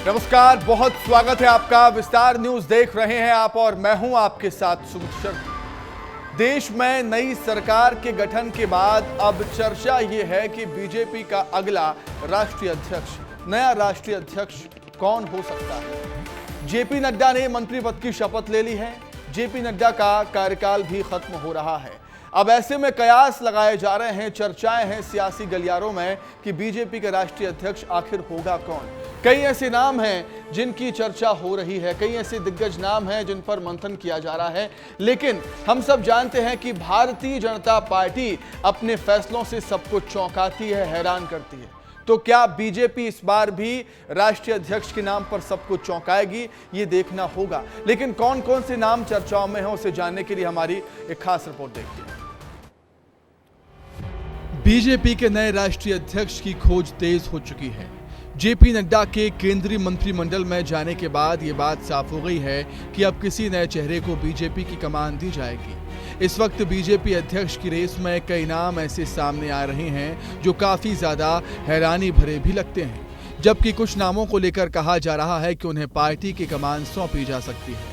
नमस्कार, बहुत स्वागत है आपका। विस्तार न्यूज देख रहे हैं आप और मैं हूं आपके साथ सुमित शर्मा। देश में नई सरकार के गठन के बाद अब चर्चा ये है कि बीजेपी का अगला नया राष्ट्रीय अध्यक्ष कौन हो सकता है। जेपी नड्डा ने मंत्री पद की शपथ ले ली है। जेपी नड्डा का कार्यकाल भी खत्म हो रहा है। अब ऐसे में कयास लगाए जा रहे हैं, चर्चाएं हैं सियासी गलियारों में कि बीजेपी का राष्ट्रीय अध्यक्ष आखिर होगा कौन। कई ऐसे नाम हैं जिनकी चर्चा हो रही है, कई ऐसे दिग्गज नाम हैं जिन पर मंथन किया जा रहा है। लेकिन हम सब जानते हैं कि भारतीय जनता पार्टी अपने फैसलों से सबको चौंकाती है, हैरान करती है। तो क्या बीजेपी इस बार भी राष्ट्रीय अध्यक्ष के नाम पर सबको चौंकाएगी, ये देखना होगा। लेकिन कौन कौन से नाम चर्चाओं में हैं, उसे जानने के लिए हमारी एक खास रिपोर्ट देखते हैं। बीजेपी के नए राष्ट्रीय अध्यक्ष की खोज तेज हो चुकी है। जेपी नड्डा के केंद्रीय मंत्रिमंडल में जाने के बाद ये बात साफ हो गई है कि अब किसी नए चेहरे को बीजेपी की कमान दी जाएगी। इस वक्त बीजेपी अध्यक्ष की रेस में कई नाम ऐसे सामने आ रहे हैं जो काफी ज्यादा हैरानी भरे भी लगते हैं, जबकि कुछ नामों को लेकर कहा जा रहा है कि उन्हें पार्टी की कमान सौंपी जा सकती है।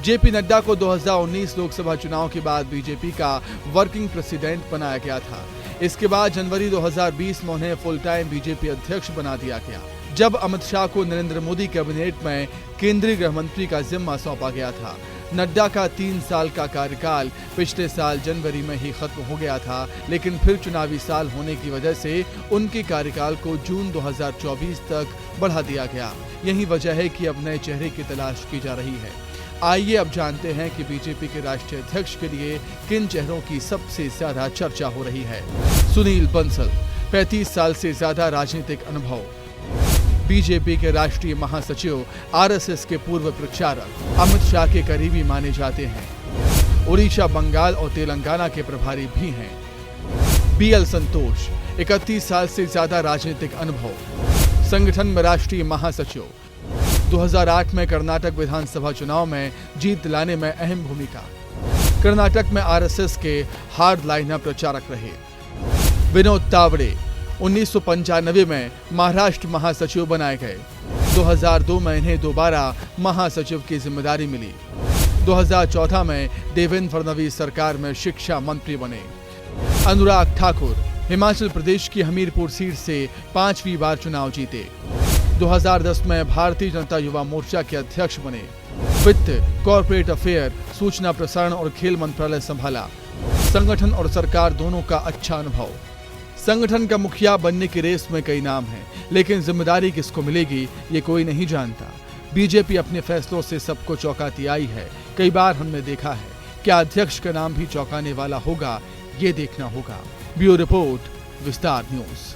जेपी नड्डा को 2019 लोकसभा चुनाव के बाद बीजेपी का वर्किंग प्रेसिडेंट बनाया गया था। इसके बाद जनवरी 2020 में उन्हें फुल टाइम बीजेपी अध्यक्ष बना दिया गया, जब अमित शाह को नरेंद्र मोदी कैबिनेट में केंद्रीय गृह मंत्री का जिम्मा सौंपा गया था। नड्डा का 3 साल का कार्यकाल पिछले साल जनवरी में ही खत्म हो गया था, लेकिन फिर चुनावी साल होने की वजह से उनके कार्यकाल को जून 2024 तक बढ़ा दिया गया। यही वजह है कि अब नए चेहरे की तलाश की जा रही है। आइए अब जानते हैं कि बीजेपी के राष्ट्रीय अध्यक्ष के लिए किन चेहरों की सबसे ज्यादा चर्चा हो रही है। सुनील बंसल, 35 साल से ज्यादा राजनीतिक अनुभव, बीजेपी के राष्ट्रीय महासचिव, आरएसएस के पूर्व प्रचारक, अमित शाह के करीबी माने जाते हैं। ओडिशा, बंगाल और तेलंगाना के प्रभारी भी हैं। बीएल संतोष, 31 साल से ज्यादा राजनीतिक अनुभव, संगठन में राष्ट्रीय महासचिव, 2008 में कर्नाटक विधानसभा चुनाव में जीत दिलाने में अहम भूमिका, कर्नाटक में आरएसएस के हार्ड लाइनर प्रचारक रहे। विनोद तावड़े, 1995 में महाराष्ट्र महासचिव बनाए गए। 2002 में इन्हें दोबारा महासचिव की जिम्मेदारी मिली। 2014 में देवेंद्र फडणवीस सरकार में शिक्षा मंत्री बने। अनुराग ठाकुर, हिमाचल प्रदेश की हमीरपुर सीट से 5वीं बार चुनाव जीते। 2010 में भारतीय जनता युवा मोर्चा के अध्यक्ष बने। वित्त, कॉर्पोरेट अफेयर, सूचना प्रसारण और खेल मंत्रालय संभाला। संगठन और सरकार दोनों का अच्छा अनुभव। संगठन का मुखिया बनने की रेस में कई नाम हैं, लेकिन जिम्मेदारी किसको मिलेगी ये कोई नहीं जानता। बीजेपी अपने फैसलों से सबको चौंकाती आई है। कई बार हमने देखा है, क्या अध्यक्ष का नाम भी चौंकाने वाला होगा, ये देखना होगा। ब्यूरो रिपोर्ट, विस्तार न्यूज।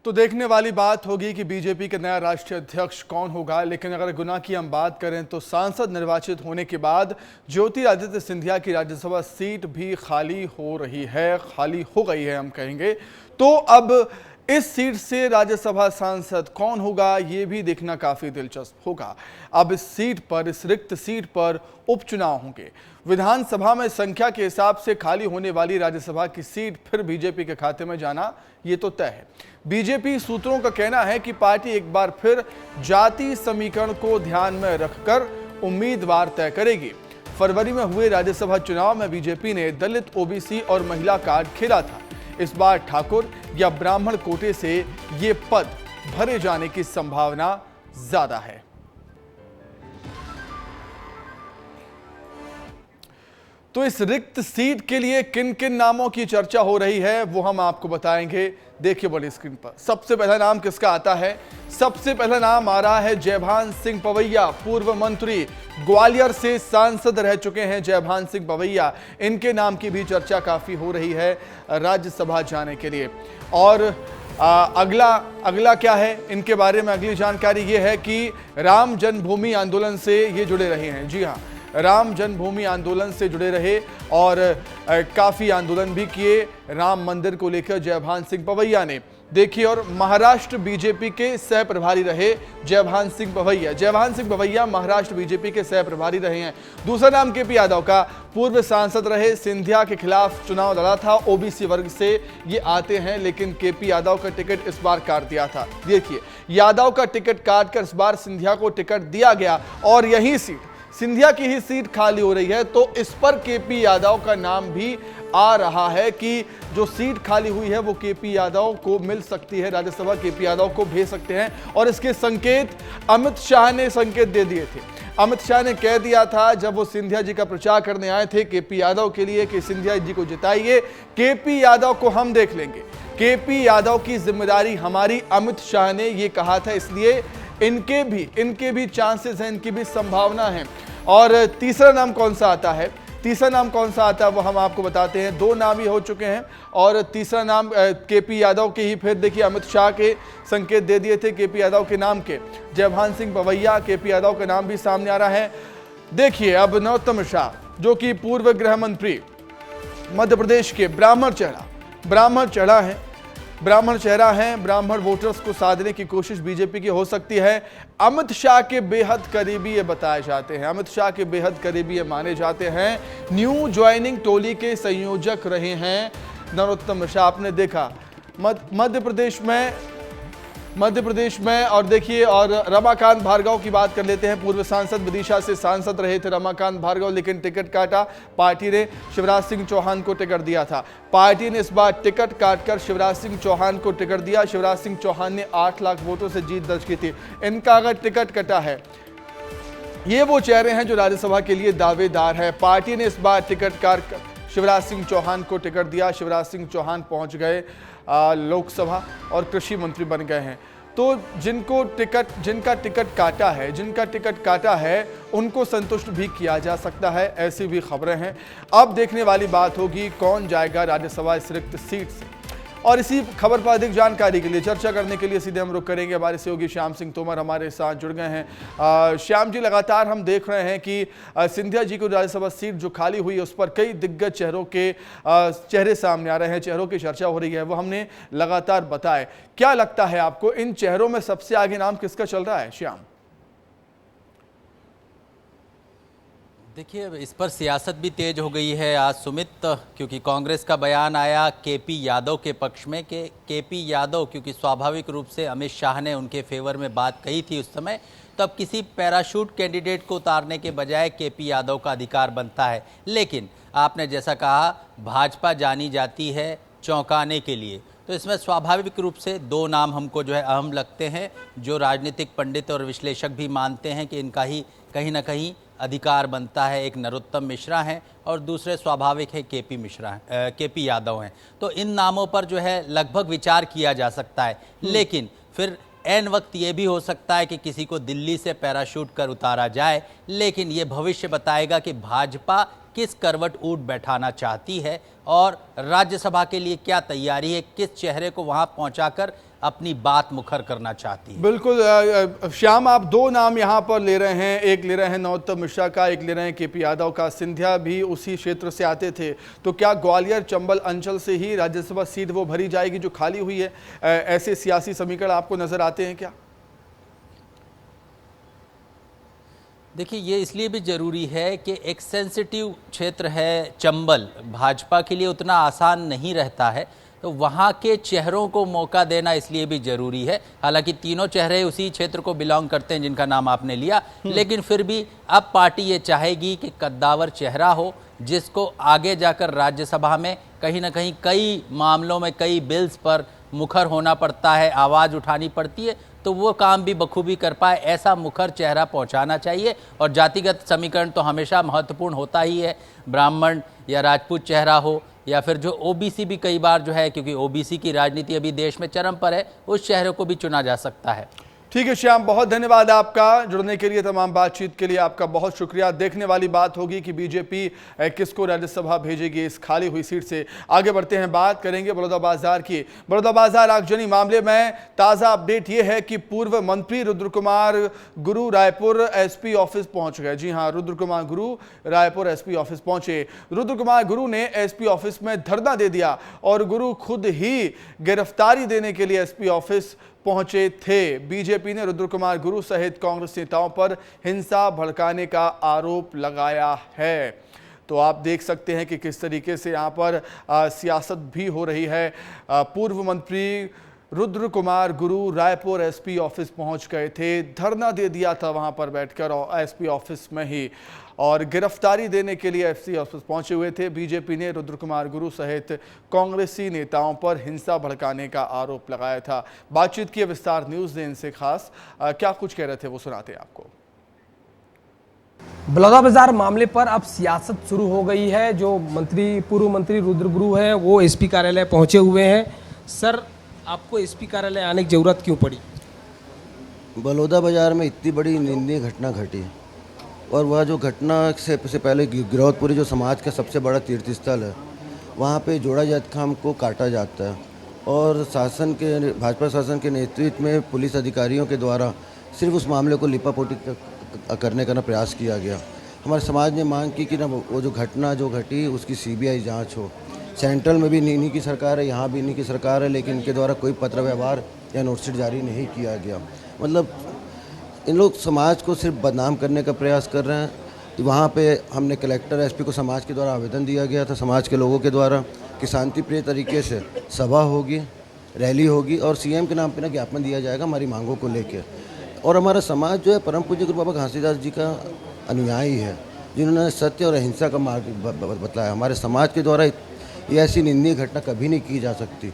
तो देखने वाली बात होगी कि बीजेपी का नया राष्ट्रीय अध्यक्ष कौन होगा। लेकिन अगर गुना की हम बात करें तो सांसद निर्वाचित होने के बाद ज्योतिरादित्य सिंधिया की राज्यसभा सीट भी खाली हो रही है, खाली हो गई है हम कहेंगे। तो अब इस सीट से राज्यसभा सांसद कौन होगा, ये भी देखना काफी दिलचस्प होगा। अब इस सीट पर, इस रिक्त सीट पर उपचुनाव होंगे। विधानसभा में संख्या के हिसाब से खाली होने वाली राज्यसभा की सीट फिर बीजेपी के खाते में जाना ये तो तय है। बीजेपी सूत्रों का कहना है कि पार्टी एक बार फिर जाति समीकरण को ध्यान में रखकर उम्मीदवार तय करेगी। फरवरी में हुए राज्यसभा चुनाव में बीजेपी ने दलित, ओबीसी और महिला कार्ड खेला था। इस बार ठाकुर या ब्राह्मण कोटे से ये पद भरे जाने की संभावना ज्यादा है। तो इस रिक्त सीट के लिए किन किन नामों की चर्चा हो रही है वो हम आपको बताएंगे। देखिए बड़ी स्क्रीन पर सबसे पहला नाम किसका आता है। सबसे पहला नाम आ रहा है जयभान सिंह पवैया, पूर्व मंत्री, ग्वालियर से सांसद रह चुके हैं जयभान सिंह पवैया। इनके नाम की भी चर्चा काफी हो रही है राज्यसभा जाने के लिए। और अगला क्या है इनके बारे में, अगली जानकारी ये है कि राम जन्मभूमि आंदोलन से ये जुड़े रहे हैं। जी हाँ, राम जन्मभूमि आंदोलन से जुड़े रहे और काफ़ी आंदोलन भी किए राम मंदिर को लेकर जयभान सिंह पवैया ने। देखिए, और महाराष्ट्र बीजेपी के सह प्रभारी रहे जयभान सिंह पवैया। जयभान सिंह पवैया महाराष्ट्र बीजेपी के सह प्रभारी रहे हैं। दूसरा नाम केपी यादव का, पूर्व सांसद रहे, सिंधिया के खिलाफ चुनाव लड़ा था, ओबीसी वर्ग से ये आते हैं, लेकिन केपी यादव का टिकट इस बार काट दिया था। देखिए, यादव का टिकट काटकर इस बार सिंधिया को टिकट दिया गया और यही सीट, सिंधिया की ही सीट खाली हो रही है, तो इस पर केपी यादव का नाम भी आ रहा है कि जो सीट खाली हुई है वो केपी यादव को मिल सकती है, राज्यसभा केपी यादव को भेज सकते हैं। और इसके संकेत अमित शाह ने संकेत दे दिए थे। अमित शाह ने कह दिया था जब वो सिंधिया जी का प्रचार करने आए थे केपी यादव के लिए कि सिंधिया जी को जिताइए, केपी यादव को हम देख लेंगे, केपी यादव की जिम्मेदारी हमारी, अमित शाह ने ये कहा था। इसलिए इनके भी चांसेस हैं, इनकी भी संभावना है। और तीसरा नाम कौन सा आता है, तीसरा नाम कौन सा आता है वो हम आपको बताते हैं। दो नाम ही हो चुके हैं और तीसरा नाम केपी यादव के ही, फिर देखिए अमित शाह के संकेत दे दिए थे केपी यादव के नाम के, जयभान सिंह पवैया, केपी यादव का नाम भी सामने आ रहा है। देखिए, अब नरोत्तम मिश्रा जो कि पूर्व गृह मंत्री मध्य प्रदेश के, ब्राह्मण चेहरा है, ब्राह्मण वोटर्स को साधने की कोशिश बीजेपी की हो सकती है। अमित शाह के बेहद करीबी ये बताए जाते हैं, अमित शाह के बेहद करीबी ये माने जाते हैं। न्यू ज्वाइनिंग टोली के संयोजक रहे हैं नरोत्तम मिश्रा। आपने देखा मध्य प्रदेश में और देखिए, और रमाकांत भार्गव की बात कर लेते हैं। पूर्व सांसद, विदिशा से सांसद रहे थे रमाकांत भार्गव, लेकिन टिकट काटा, पार्टी ने शिवराज सिंह चौहान को टिकट दिया था। पार्टी ने इस बार टिकट काटकर शिवराज सिंह चौहान को टिकट दिया। शिवराज सिंह चौहान ने 8 लाख वोटों से जीत दर्ज की थी। इनका अगर टिकट कटा है, ये वो चेहरे हैं जो राज्यसभा के लिए दावेदार है। पार्टी ने इस बार टिकट काटकर शिवराज सिंह चौहान को टिकट दिया। शिवराज सिंह चौहान पहुंच गए लोकसभा और कृषि मंत्री बन गए हैं। तो जिनका टिकट काटा है उनको संतुष्ट भी किया जा सकता है, ऐसी भी खबरें हैं। अब देखने वाली बात होगी कौन जाएगा राज्यसभा इस रिक्त सीट से। और इसी खबर पर अधिक जानकारी के लिए, चर्चा करने के लिए सीधे हम रुख करेंगे, हमारे सहयोगी श्याम सिंह तोमर हमारे साथ जुड़ गए हैं। श्याम जी, लगातार हम देख रहे हैं कि सिंधिया जी को राज्यसभा सीट जो खाली हुई है उस पर कई दिग्गज चेहरों के चेहरे सामने आ रहे हैं, चेहरों की चर्चा हो रही है, वो हमने लगातार बताए। क्या लगता है आपको, इन चेहरों में सबसे आगे नाम किसका चल रहा है श्याम? देखिए, इस पर सियासत भी तेज हो गई है आज सुमित, क्योंकि कांग्रेस का बयान आया केपी यादव के पक्ष में कि केपी यादव, क्योंकि स्वाभाविक रूप से अमित शाह ने उनके फेवर में बात कही थी उस समय, तो अब किसी पैराशूट कैंडिडेट को उतारने के बजाय केपी यादव का अधिकार बनता है। लेकिन आपने जैसा कहा, भाजपा जानी जाती है चौंकाने के लिए, तो इसमें स्वाभाविक रूप से दो नाम हमको जो है अहम लगते हैं, जो राजनीतिक पंडित और विश्लेषक भी मानते हैं कि इनका ही कहीं ना कहीं अधिकार बनता है। एक नरोत्तम मिश्रा हैं और दूसरे स्वाभाविक है केपी यादव हैं। तो इन नामों पर जो है लगभग विचार किया जा सकता है, लेकिन फिर एन वक्त ये भी हो सकता है कि किसी को दिल्ली से पैराशूट कर उतारा जाए। लेकिन ये भविष्य बताएगा कि भाजपा किस करवट ऊट बैठाना चाहती है और राज्यसभा के लिए क्या तैयारी है, किस चेहरे को वहां पहुंचाकर अपनी बात मुखर करना चाहती है। बिल्कुल श्याम, आप दो नाम यहाँ पर ले रहे हैं, एक ले रहे हैं नरोत्तम मिश्रा का, एक ले रहे हैं केपी यादव का। सिंधिया भी उसी क्षेत्र से आते थे, तो क्या ग्वालियर चंबल अंचल से ही राज्यसभा सीट वो भरी जाएगी जो खाली हुई है? ऐसे सियासी समीकरण आपको नजर आते हैं क्या? देखिए, ये इसलिए भी ज़रूरी है कि एक सेंसिटिव क्षेत्र है चंबल, भाजपा के लिए उतना आसान नहीं रहता है, तो वहाँ के चेहरों को मौका देना इसलिए भी ज़रूरी है। हालांकि तीनों चेहरे उसी क्षेत्र को बिलोंग करते हैं जिनका नाम आपने लिया, लेकिन फिर भी अब पार्टी ये चाहेगी कि कद्दावर चेहरा हो, जिसको आगे जाकर राज्यसभा में कहीं ना कहीं कई मामलों में, कई बिल्स पर मुखर होना पड़ता है, आवाज़ उठानी पड़ती है, तो वो काम भी बखूबी कर पाए, ऐसा मुखर चेहरा पहुंचाना चाहिए। और जातिगत समीकरण तो हमेशा महत्वपूर्ण होता ही है, ब्राह्मण या राजपूत चेहरा हो या फिर जो ओबीसी भी कई बार जो है, क्योंकि ओबीसी की राजनीति अभी देश में चरम पर है, उस चेहरे को भी चुना जा सकता है। ठीक है श्याम, बहुत धन्यवाद आपका जुड़ने के लिए, तमाम बातचीत के लिए आपका बहुत शुक्रिया। देखने वाली बात होगी कि बीजेपी किसको राज्यसभा भेजेगी इस खाली हुई सीट से। आगे बढ़ते हैं, बात करेंगे बलौदाबाजार की। बलौदाबाजार आगजनी मामले में ताज़ा अपडेट ये है कि पूर्व मंत्री रुद्र कुमार गुरु रायपुर एसपी ऑफिस पहुंच गए। जी हां, रुद्र कुमार गुरु रायपुर एसपी ऑफिस पहुंचे। रुद्र कुमार गुरु ने एसपी ऑफिस में धरना दे दिया और गुरु खुद ही गिरफ्तारी देने के लिए एसपी ऑफिस पहुंचे थे। बीजेपी ने रुद्र कुमार गुरु सहित कांग्रेस नेताओं पर हिंसा भड़काने का आरोप लगाया है। तो आप देख सकते हैं कि किस तरीके से यहां पर सियासत भी हो रही है। पूर्व मंत्री रुद्र कुमार गुरु रायपुर एसपी ऑफिस पहुंच गए थे, धरना दे दिया था वहां पर बैठकर एसपी ऑफिस में ही, और गिरफ्तारी देने के लिए एसपी ऑफिस पहुंचे हुए थे। बीजेपी ने रुद्र कुमार गुरु सहित कांग्रेसी नेताओं पर हिंसा भड़काने का आरोप लगाया था। बातचीत की विस्तार न्यूज़ ने इनसे खास क्या कुछ कह रहे थे वो सुनाते हैं आपको। बलौदाबाजार मामले पर अब सियासत शुरू हो गई है। जो पूर्व मंत्री रुद्र गुरु हैं वो एसपी कार्यालय पहुंचे हुए हैं। सर, आपको एसपी कार्यालय आने की जरूरत क्यों पड़ी? बलौदाबाजार में इतनी बड़ी निंदनीय घटना घटी और वह जो घटना से पहले गिरौदपुरी जो समाज का सबसे बड़ा तीर्थ स्थल है, वहाँ पे जोड़ा जात खाम को काटा जाता है और भाजपा शासन के नेतृत्व में पुलिस अधिकारियों के द्वारा सिर्फ उस मामले को लिपापोती करने का प्रयास किया गया। हमारे समाज ने मांग की कि ना वो जो घटना जो घटी उसकी सीबीआई जांच हो। सेंट्रल में भी इन्हीं की सरकार है, यहाँ भी इन्हीं की सरकार है, लेकिन इनके द्वारा कोई पत्र व्यवहार या नोटिस जारी नहीं किया गया। मतलब इन लोग समाज को सिर्फ बदनाम करने का प्रयास कर रहे हैं। वहाँ पे हमने कलेक्टर एसपी को समाज के द्वारा आवेदन दिया गया था, समाज के लोगों के द्वारा, कि शांतिप्रिय तरीके से सभा होगी, रैली होगी और सीएम के नाम पे ना ज्ञापन दिया जाएगा हमारी मांगों को लेकर। और हमारा समाज जो है परम पूज्य गुरु बाबा घासीदास जी का अनुयायी है, जिन्होंने सत्य और अहिंसा का मार्ग बतलाया। हमारे समाज के द्वारा ये ऐसी निंदनीय घटना कभी नहीं की जा सकती।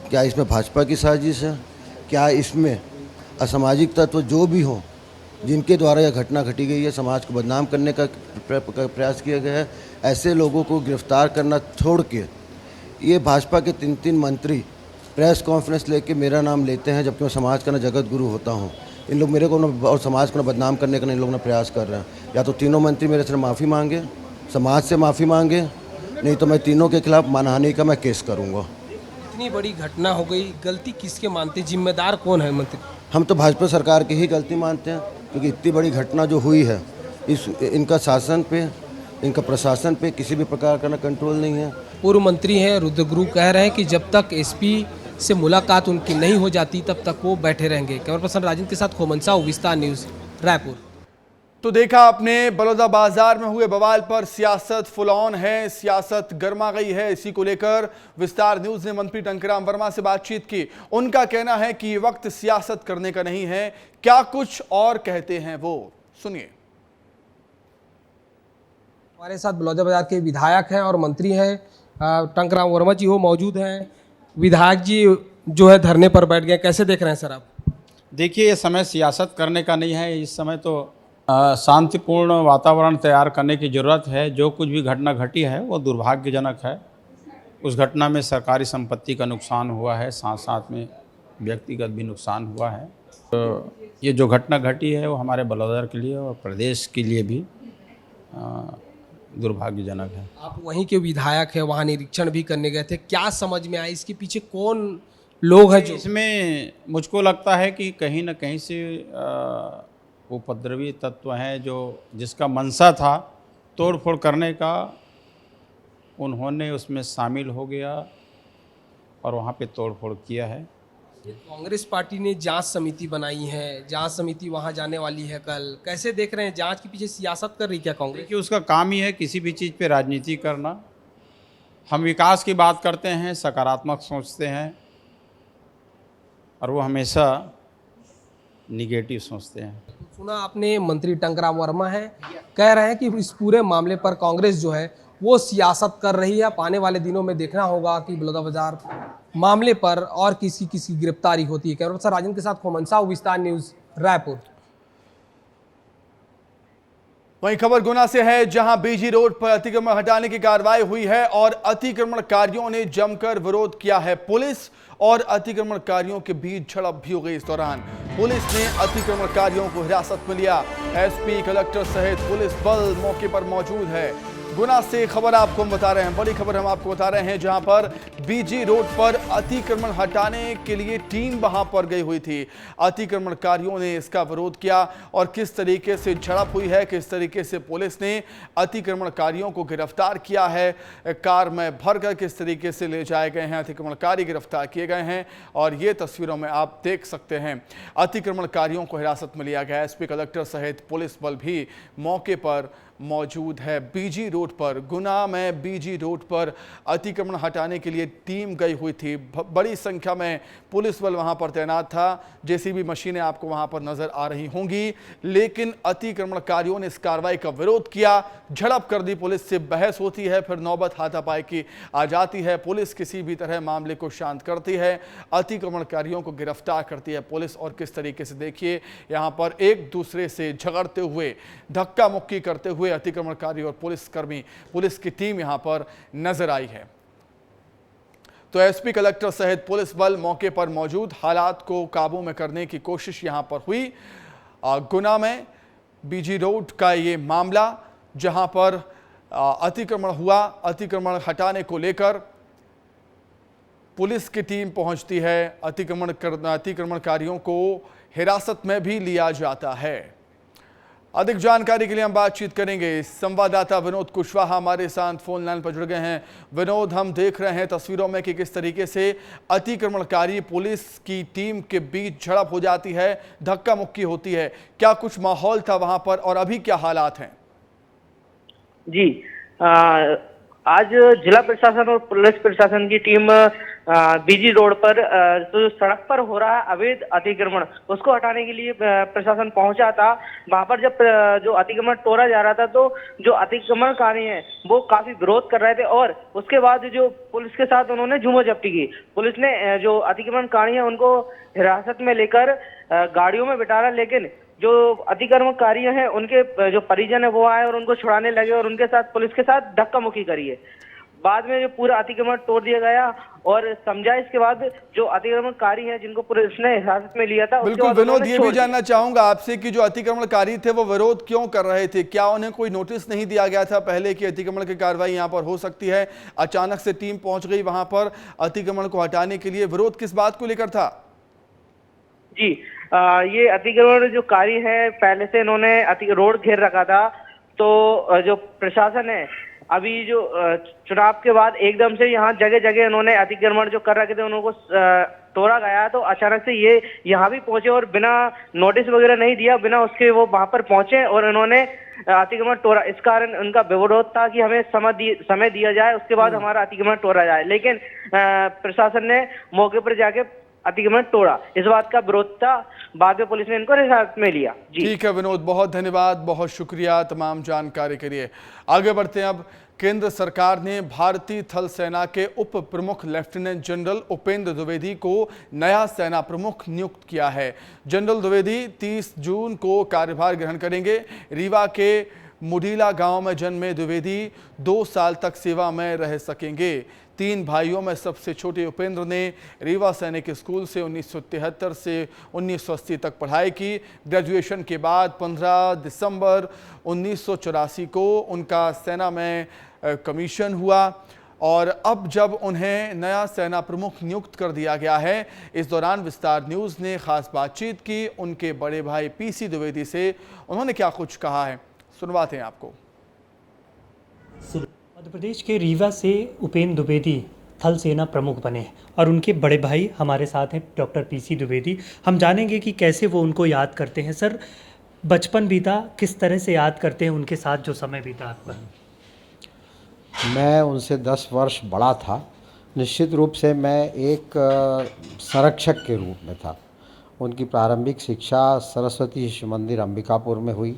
क्या इसमें भाजपा की साजिश है? क्या इसमें असामाजिक तत्व जो भी हों जिनके द्वारा यह घटना घटी गई है, समाज को बदनाम करने का प्रयास किया गया है, ऐसे लोगों को गिरफ्तार करना छोड़ के ये भाजपा के 3 मंत्री प्रेस कॉन्फ्रेंस लेके मेरा नाम लेते हैं, जबकि मैं समाज का ना जगत गुरु होता हूँ। इन लोग मेरे को और समाज को बदनाम करने का इन लोग प्रयास कर रहे हैं। या तो तीनों मंत्री मेरे से माफ़ी मांगे, समाज से माफ़ी मांगे, नहीं तो मैं तीनों के खिलाफ मानहानि का मैं केस करूँगा। इतनी बड़ी घटना हो गई, गलती किसके मानते, जिम्मेदार कौन है मंत्री? हम तो भाजपा सरकार की ही गलती मानते हैं, क्योंकि इतनी बड़ी घटना जो हुई है इनका शासन पे, इनका प्रशासन पे किसी भी प्रकार का कंट्रोल नहीं है। पूर्व मंत्री हैं रुद्र गुरु, कह रहे हैं कि जब तक एसपी से मुलाकात उनकी नहीं हो जाती तब तक वो बैठे रहेंगे। कैमरा पर्सन राजेंद्र के साथ खोमन साहू, विस्तार न्यूज़, रायपुर। तो देखा आपने, बलौदाबाजार में हुए बवाल पर सियासत फुल ऑन है, सियासत गर्मा गई है। इसी को लेकर विस्तार न्यूज़ ने मंत्री टंकराम वर्मा से बातचीत की। उनका कहना है कि ये वक्त सियासत करने का नहीं है। क्या कुछ और कहते हैं वो, सुनिए। हमारे साथ बलौदाबाजार के विधायक हैं और मंत्री हैं टंकराम वर्मा जी, वो मौजूद हैं। विधायक जी जो है धरने पर बैठ गए, कैसे देख रहे हैं सर आप? देखिए, ये समय सियासत करने का नहीं है। इस समय तो शांतिपूर्ण वातावरण तैयार करने की ज़रूरत है। जो कुछ भी घटना घटी है वो दुर्भाग्यजनक है। उस घटना में सरकारी संपत्ति का नुकसान हुआ है, साथ साथ में व्यक्तिगत भी नुकसान हुआ है। तो ये जो घटना घटी है वो हमारे बलौदाबाजार के लिए और प्रदेश के लिए भी दुर्भाग्यजनक है। आप वहीं के विधायक हैं, वहाँ निरीक्षण भी करने गए थे, क्या समझ में आया? इसके पीछे कौन लोग हैं? जो इसमें मुझको लगता है कि कहीं ना कहीं से उपद्रवी तत्व हैं, जो जिसका मंशा था तोड़फोड़ करने का, उन्होंने उसमें शामिल हो गया और वहाँ पे तोड़फोड़ किया है। कांग्रेस पार्टी ने जांच समिति बनाई है, जांच समिति वहां जाने वाली है कल, कैसे देख रहे हैं? जांच के पीछे सियासत कर रही क्या कांग्रेस? कि उसका काम ही है किसी भी चीज़ पे राजनीति करना। हम विकास की बात करते हैं, सकारात्मक सोचते हैं, और वो हमेशा निगेटिव सोचते हैं। सुना आपने, मंत्री टंकराम वर्मा है, कह रहे हैं कि इस पूरे मामले पर कांग्रेस जो है वो सियासत कर रही है। आने वाले दिनों में देखना होगा कि बलौदाबाजार मामले पर और किसी गिरफ्तारी होती है। कैमरा पर्सन राजेंद्र के साथ खोमन साहू, विस्तार न्यूज़, रायपुर। वहीं खबर गुना से है, जहां बीजी रोड पर अतिक्रमण हटाने की कार्रवाई हुई है और अतिक्रमणकारियों ने जमकर विरोध किया है। पुलिस और अतिक्रमणकारियों के बीच झड़प भी हो गई। इस दौरान पुलिस ने अतिक्रमणकारियों को हिरासत में लिया। एसपी, कलेक्टर सहित पुलिस बल मौके पर मौजूद है। गुना से खबर आपको हम बता रहे हैं, बड़ी खबर हम आपको बता रहे हैं, जहां पर बीजी रोड पर अतिक्रमण हटाने के लिए टीम वहां पर गई हुई थी। अतिक्रमणकारियों ने इसका विरोध किया और किस तरीके से झड़प हुई है, किस तरीके से पुलिस ने अतिक्रमणकारियों को गिरफ्तार किया है, कार में भरकर किस तरीके से ले जाए गए हैं, अतिक्रमणकारी गिरफ्तार किए गए हैं और ये तस्वीरों में आप देख सकते हैं। अतिक्रमणकारियों को हिरासत में लिया गया। एसपी, कलेक्टर सहित पुलिस बल भी मौके पर मौजूद है। बीजी रोड पर, गुना में बीजी रोड पर अतिक्रमण हटाने के लिए टीम गई हुई थी। बड़ी संख्या में पुलिस बल वहां पर तैनात था। जेसीबी मशीनें आपको वहां पर नजर आ रही होंगी, लेकिन अतिक्रमणकारियों ने इस कार्रवाई का विरोध किया, झड़प कर दी। पुलिस से बहस होती है, फिर नौबत हाथापाई की आ जाती है। पुलिस किसी भी तरह मामले को शांत करती है, अतिक्रमणकारियों को गिरफ्तार करती है पुलिस। और किस तरीके से देखिए, यहां पर एक दूसरे से झगड़ते हुए, धक्का मुक्की करते हुए अतिक्रमणकारी और पुलिसकर्मी, पुलिस की टीम यहां पर नजर आई है। तो एसपी, कलेक्टर सहित पुलिस बल मौके पर मौजूद, हालात को काबू में करने की कोशिश यहां पर हुई। गुना में बीजी रोड का ये मामला, जहां पर अतिक्रमण हुआ, अतिक्रमण हटाने को लेकर पुलिस की टीम पहुंचती है। अतिक्रमणकारियों को हिरासत में भी लिया जाता है। अधिक जानकारी के लिए हम बातचीत करेंगे। संवाददाता विनोद कुशवाहा हमारे साथ फोन लाइन पर जुड़ गए हैं। विनोद, हम देख रहे हैं तस्वीरों में कि किस तरीके से अतिक्रमणकारी पुलिस की टीम के बीच झड़प हो जाती है, धक्का मुक्की होती है। क्या कुछ माहौल था वहां पर और अभी क्या हालात हैं? जी, आज जिला प्रशासन और पुलिस प्रशासन की टीम बीजी रोड पर जो सड़क पर हो रहा है अवैध अतिक्रमण, उसको हटाने के लिए प्रशासन पहुंचा था। वहां पर जब जो अतिक्रमण तोड़ा जा रहा था, तो जो अतिक्रमणकारी हैं वो काफी विरोध कर रहे थे और उसके बाद जो पुलिस के साथ उन्होंने जुमो जब्ती की। पुलिस ने जो अतिक्रमणकारी हैं उनको हिरासत में लेकर गाड़ियों में बिठाया, लेकिन जो अतिक्रमणकारी हैं उनके जो परिजन है वो आए और उनको छुड़ाने लगे और उनके साथ पुलिस के साथ धक्का मुक्की करी है। बाद में जो पूरा अतिक्रमण तोड़ दिया गया और समझा, इसके बाद जो अतिक्रमणकारी हैं जिनको पुलिस ने हिरासत में लिया था। बिल्कुल विनोद, ये भी जानना चाहूंगा आपसे कि जो अतिक्रमणकारी थे वो विरोध क्यों कर रहे थे? क्या उन्हें कोई नोटिस नहीं दिया गया था पहले कि अतिक्रमण की कार्रवाई यहाँ पर हो सकती है? अचानक से टीम पहुंच गई वहां पर अतिक्रमण को हटाने के लिए। विरोध किस बात को लेकर था? जी, ये अतिक्रमण जो कार्य है, पहले से इन्होंने रोड घेर रखा था। तो जो प्रशासन है, अभी जो चुनाव के बाद एकदम से यहाँ जगह जगह इन्होंने अतिक्रमण जो कर रखे थे उनको तोड़ा गया। तो अचानक से ये यहाँ भी पहुंचे और बिना नोटिस वगैरह नहीं दिया, बिना उसके वो वहां पर पहुंचे और इन्होंने अतिक्रमण तोड़ा। इस कारण उनका विरोध था कि हमें समय दिया जाए, उसके बाद हमारा अतिक्रमण तोड़ा जाए। लेकिन प्रशासन ने मौके पर जाके अतिक्रमण तोड़ा, इस बात का विरोध था। बाद में पुलिस ने इनको हिरासत में लिया। जी ठीक है विनोद, बहुत धन्यवाद, बहुत शुक्रिया तमाम जानकारी के लिए। आगे बढ़ते हैं। अब केंद्र सरकार ने भारतीय थल सेना के उप प्रमुख लेफ्टिनेंट जनरल उपेंद्र द्विवेदी को नया सेना प्रमुख नियुक्त किया है। जनरल द्विवेदी 30 जून को कार्यभार ग्रहण करेंगे। रीवा के मुडीला गांव में जन्मे द्विवेदी 2 साल तक सेवा में रह सकेंगे। 3 भाइयों में सबसे छोटे उपेंद्र ने रीवा सैनिक स्कूल से 1973 से 1980 तक पढ़ाई की। ग्रेजुएशन के बाद 15 दिसंबर 1984 को उनका सेना में कमीशन हुआ और अब जब उन्हें नया सेना प्रमुख नियुक्त कर दिया गया है, इस दौरान विस्तार न्यूज़ ने खास बातचीत की उनके बड़े भाई पीसी द्विवेदी से। उन्होंने क्या कुछ कहा है, सुनवाते हैं आपको। मध्य प्रदेश के रीवा से उपेंद्र द्विवेदी थल सेना प्रमुख बने और उनके बड़े भाई हमारे साथ हैं डॉक्टर पीसी द्विवेदी। हम जानेंगे कि कैसे वो उनको याद करते हैं। सर, बचपन बीता, किस तरह से याद करते हैं उनके साथ जो समय बीता आपका? मैं उनसे 10 वर्ष बड़ा था। निश्चित रूप से मैं एक संरक्षक के रूप में था। उनकी प्रारंभिक शिक्षा सरस्वती शिशु मंदिर अंबिकापुर में हुई।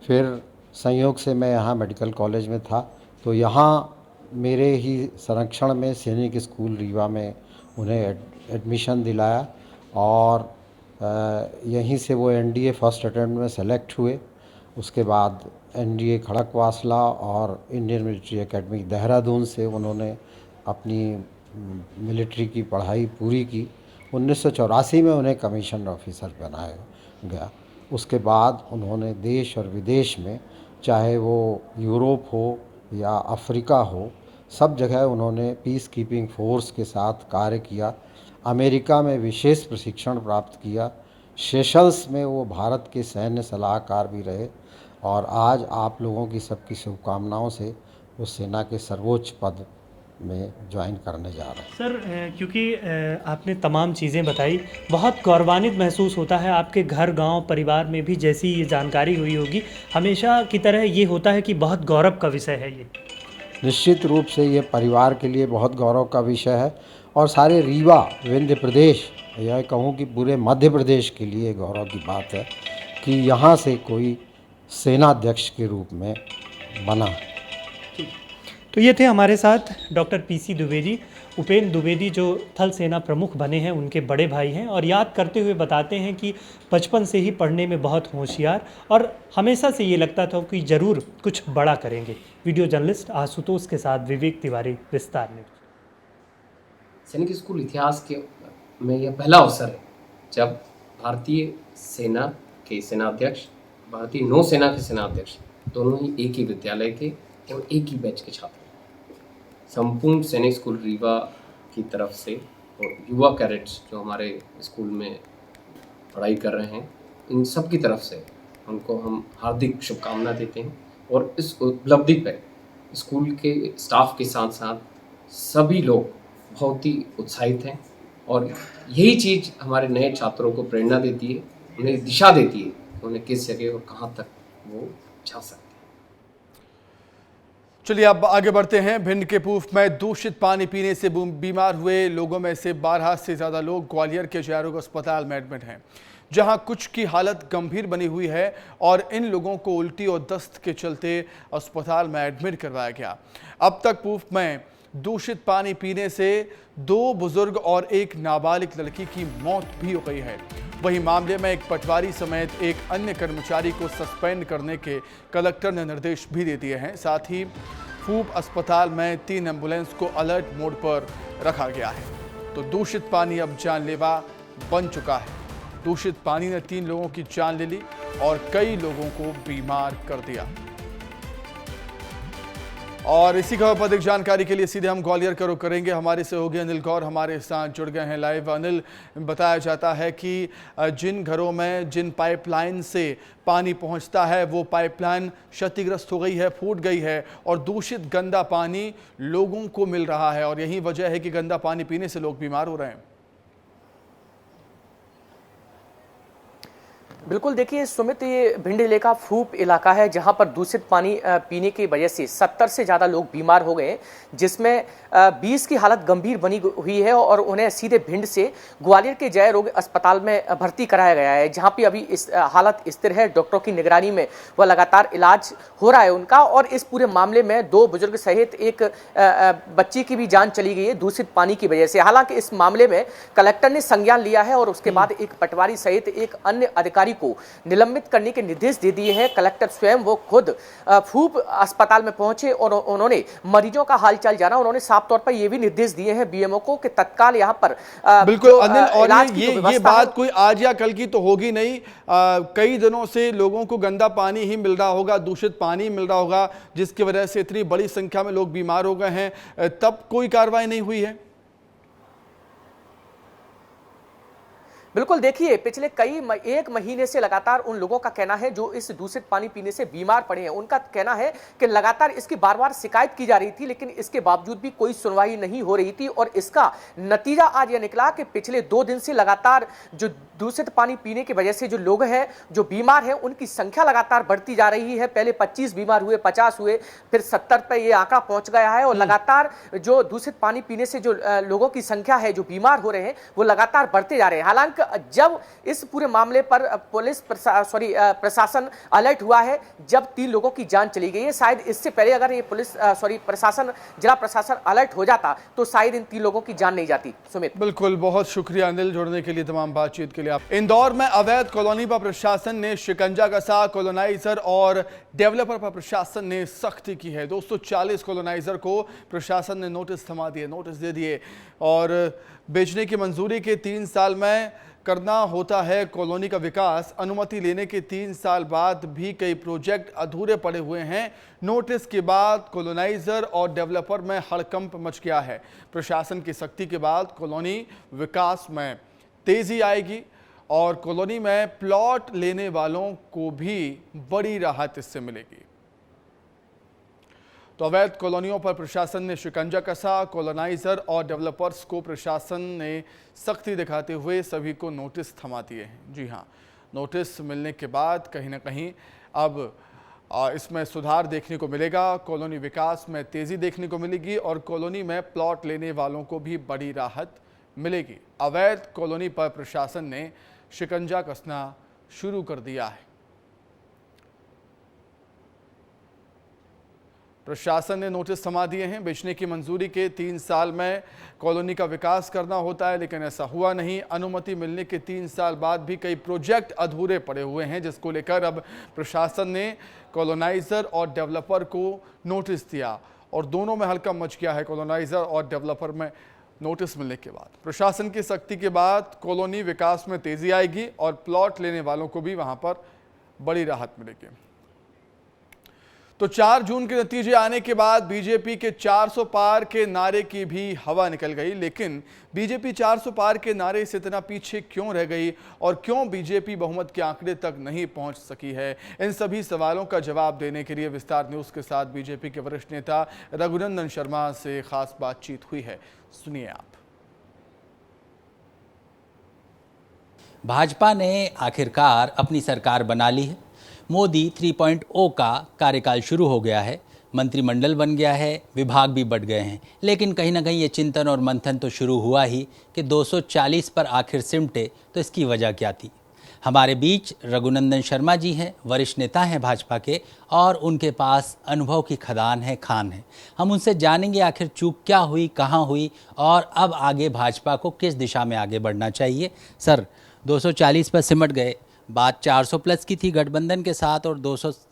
फिर संयोग से मैं यहाँ मेडिकल कॉलेज में था, तो यहाँ मेरे ही संरक्षण में सैनिक स्कूल रीवा में उन्हें एडमिशन दिलाया और यहीं से वो एनडीए फर्स्ट अटेम्प्ट में सेलेक्ट हुए उसके बाद NDA खड़कवासला और इंडियन मिलिट्री एकेडमी देहरादून से उन्होंने अपनी मिलिट्री की पढ़ाई पूरी की। 1984 में उन्हें कमीशन ऑफिसर बनाया गया। उसके बाद उन्होंने देश और विदेश में, चाहे वो यूरोप हो या अफ्रीका हो, सब जगह उन्होंने पीस कीपिंग फोर्स के साथ कार्य किया। अमेरिका में विशेष प्रशिक्षण प्राप्त किया। सेशल्स में वो भारत के सैन्य सलाहकार भी रहे और आज आप लोगों की सबकी शुभकामनाओं से वो सेना के सर्वोच्च पद में ज्वाइन करने जा रहे हैं। सर, क्योंकि आपने तमाम चीज़ें बताई, बहुत गौरवान्वित महसूस होता है। आपके घर, गांव, परिवार में भी जैसी ये जानकारी हुई होगी, हमेशा की तरह ये होता है कि बहुत गौरव का विषय है ये। निश्चित रूप से ये परिवार के लिए बहुत गौरव का विषय है और सारे रीवा, विंध्य प्रदेश, यह कहूँ कि पूरे मध्य प्रदेश के लिए गौरव की बात है कि यहाँ से कोई सेनाध्यक्ष के रूप में बना। तो ये थे हमारे साथ डॉक्टर PC द्विवेदी, उपेंद्र द्विवेदी जो थल सेना प्रमुख बने हैं, उनके बड़े भाई हैं और याद करते हुए बताते हैं कि बचपन से ही पढ़ने में बहुत होशियार और हमेशा से ये लगता था कि ज़रूर कुछ बड़ा करेंगे। वीडियो जर्नलिस्ट आशुतोष के साथ विवेक तिवारी, विस्तार न्यूज़। सैनिक स्कूल इतिहास के में यह पहला अवसर है जब भारतीय सेना के सेनाध्यक्ष, भारतीय नौसेना के सेनाध्यक्ष दोनों ही एक ही विद्यालय के एवं एक ही बैच के छात्र। संपूर्ण सैनिक स्कूल रीवा की तरफ से और युवा कैडेट्स जो हमारे स्कूल में पढ़ाई कर रहे हैं, इन सब की तरफ से उनको हम हार्दिक शुभकामना देते हैं। और इस उपलब्धि पर स्कूल के स्टाफ के साथ साथ सभी लोग बहुत ही उत्साहित हैं और यही चीज़ हमारे नए छात्रों को प्रेरणा देती है, उन्हें दिशा देती है कि उन्हें किस जगह और कहाँ तक वो जा सकते हैं। चलिए अब आगे बढ़ते हैं। भिंड के पूर्व में दूषित पानी पीने से बीमार हुए लोगों में से 12 से ज़्यादा लोग ग्वालियर के जय रोग अस्पताल में एडमिट हैं, जहां कुछ की हालत गंभीर बनी हुई है और इन लोगों को उल्टी और दस्त के चलते अस्पताल में एडमिट करवाया गया। अब तक पूर्व में दूषित पानी पीने से 2 बुजुर्ग और एक नाबालिग लड़की की मौत भी हो गई है। वहीं मामले में एक पटवारी समेत एक अन्य कर्मचारी को सस्पेंड करने के कलेक्टर ने निर्देश भी दे दिए हैं। साथ ही फूप अस्पताल में 3 एम्बुलेंस को अलर्ट मोड पर रखा गया है। तो दूषित पानी अब जानलेवा बन चुका है। दूषित पानी ने 3 लोगों की जान ले ली और कई लोगों को बीमार कर दिया। और इसी खबर पर अधिक जानकारी के लिए सीधे हम ग्वालियर का रुख करेंगे। हमारे सहयोगी अनिल गौर हमारे साथ जुड़ गए हैं लाइव। अनिल, बताया जाता है कि जिन घरों में जिन पाइपलाइन से पानी पहुंचता है वो पाइपलाइन क्षतिग्रस्त हो गई है, फूट गई है और दूषित गंदा पानी लोगों को मिल रहा है और यही वजह है कि गंदा पानी पीने से लोग बीमार हो रहे हैं। बिल्कुल, देखिए सुमित, ये भिंड जिले का फूप इलाका है जहां पर दूषित पानी पीने की वजह से 70 से ज़्यादा लोग बीमार हो गए, जिसमें 20 की हालत गंभीर बनी हुई है और उन्हें सीधे भिंड से ग्वालियर के जय रोग अस्पताल में भर्ती कराया गया है, जहां पे अभी इस हालत स्थिर है। डॉक्टरों की निगरानी में वह लगातार इलाज हो रहा है उनका। और इस पूरे मामले में 2 बुजुर्ग सहित एक बच्ची की भी जान चली गई है दूषित पानी की वजह से। हालांकि इस मामले में कलेक्टर ने संज्ञान लिया है और उसके बाद एक पटवारी सहित एक अन्य अधिकारी को निलंबित करने के निर्देश दे दिए हैं। कलेक्टर स्वयं वो खुद फूप अस्पताल में पहुंचे और उन्होंने मरीजों का हालचाल जाना। उन्होंने साफ तौर पर ये भी निर्देश दिए हैं बीएमओ को कि तत्काल यहां पर बिल्कुल अनिल, और ये बात कोई आज या कल की तो होगी नहीं। कई दिनों से लोगों को गंदा पानी ही मिल रहा होगा, दूषित पानी मिल रहा होगा, जिसकी वजह से इतनी बड़ी संख्या में लोग बीमार हो गए हैं, तब कोई कार्रवाई नहीं हुई है। बिल्कुल, देखिए पिछले एक महीने से लगातार उन लोगों का कहना है जो इस दूषित पानी पीने से बीमार पड़े हैं, उनका कहना है कि लगातार इसकी बार-बार शिकायत की जा रही थी, लेकिन इसके बावजूद भी कोई सुनवाई नहीं हो रही थी। और इसका नतीजा आज यह निकला कि पिछले 2 दिन से लगातार जो दूषित पानी पीने की वजह से जो लोग हैं, जो बीमार हैं, उनकी संख्या लगातार बढ़ती जा रही है। पहले 25 बीमार हुए, 50 हुए, फिर 70 पे ये आंकड़ा पहुंच गया है। और लगातार जो दूषित पानी पीने से जो लोगों की संख्या है जो बीमार हो रहे हैं वो लगातार बढ़ते जा रहे हैं। हालांकि जब इस पूरे मामले पर पुलिस प्रशासन अलर्ट हुआ है, जब 3 लोगों की जान चली गई है। शायद इससे पहले अगर ये प्रशासन, जिला प्रशासन अलर्ट हो जाता तो शायद इन 3 लोगों की जान नहीं जाती। सुमित, बिल्कुल, बहुत शुक्रिया अनिल, जुड़ने के लिए, तमाम बातचीत के लिए। आप इंदौर में अवैध कॉलोनी पर प्रशासन ने शिकंजा कसा। कॉलोनाइजर और डेवलपर पर प्रशासन ने सख्ती की है। 240 कॉलोनाइजर को प्रशासन ने नोटिस थमा दिए, नोटिस दे दिए। और बेचने की मंजूरी के 3 साल में करना होता है कॉलोनी का विकास। अनुमति लेने के 3 साल बाद भी कई प्रोजेक्ट अधूरे पड़े हुए हैं। नोटिस के बाद कॉलोनाइजर और डेवलपर में हड़कंप मच गया है। प्रशासन की सख्ती के बाद कॉलोनी विकास में तेजी आएगी और कॉलोनी में प्लॉट लेने वालों को भी बड़ी राहत इससे मिलेगी। तो अवैध कॉलोनियों पर प्रशासन ने शिकंजा कसा। कॉलोनाइजर और डेवलपर्स को प्रशासन ने सख्ती दिखाते हुए सभी को नोटिस थमा दिए हैं। जी हाँ, नोटिस मिलने के बाद कहीं ना कहीं अब इसमें सुधार देखने को मिलेगा। कॉलोनी विकास में तेज़ी देखने को मिलेगी और कॉलोनी में प्लॉट लेने वालों को भी बड़ी राहत मिलेगी। अवैध कॉलोनी पर प्रशासन ने शिकंजा कसना शुरू कर दिया है। प्रशासन ने नोटिस थमा दिए हैं। बेचने की मंजूरी के 3 साल में कॉलोनी का विकास करना होता है, लेकिन ऐसा हुआ नहीं। अनुमति मिलने के 3 साल बाद भी कई प्रोजेक्ट अधूरे पड़े हुए हैं, जिसको लेकर अब प्रशासन ने कॉलोनाइजर और डेवलपर को नोटिस दिया और दोनों में हल्का मच गया है। कॉलोनाइजर और डेवलपर में नोटिस मिलने के बाद प्रशासन की सख्ती के बाद कॉलोनी विकास में तेजी आएगी और प्लॉट लेने वालों को भी वहां पर बड़ी राहत मिलेगी। तो 4 जून के नतीजे आने के बाद बीजेपी के 400 पार के नारे की भी हवा निकल गई, लेकिन बीजेपी 400 पार के नारे से इतना पीछे क्यों रह गई और क्यों बीजेपी बहुमत के आंकड़े तक नहीं पहुंच सकी है? इन सभी सवालों का जवाब देने के लिए विस्तार न्यूज के साथ बीजेपी के वरिष्ठ नेता रघुनंदन शर्मा से खास बातचीत हुई है। सुनिए आप। भाजपा ने आखिरकार अपनी सरकार बना ली है। मोदी 3.0 का कार्यकाल शुरू हो गया है, मंत्रिमंडल बन गया है, विभाग भी बढ़ गए हैं, लेकिन कहीं ना कहीं ये चिंतन और मंथन तो शुरू हुआ ही कि 240 पर आखिर सिमटे, तो इसकी वजह क्या थी? हमारे बीच रघुनंदन शर्मा जी हैं, वरिष्ठ नेता हैं भाजपा के और उनके पास अनुभव की खदान है, खान है। हम उनसे जानेंगे आखिर चूक क्या हुई, कहाँ हुई और अब आगे भाजपा को किस दिशा में आगे बढ़ना चाहिए। सर, 240 पर सिमट गए, बात 400 प्लस की थी गठबंधन के साथ और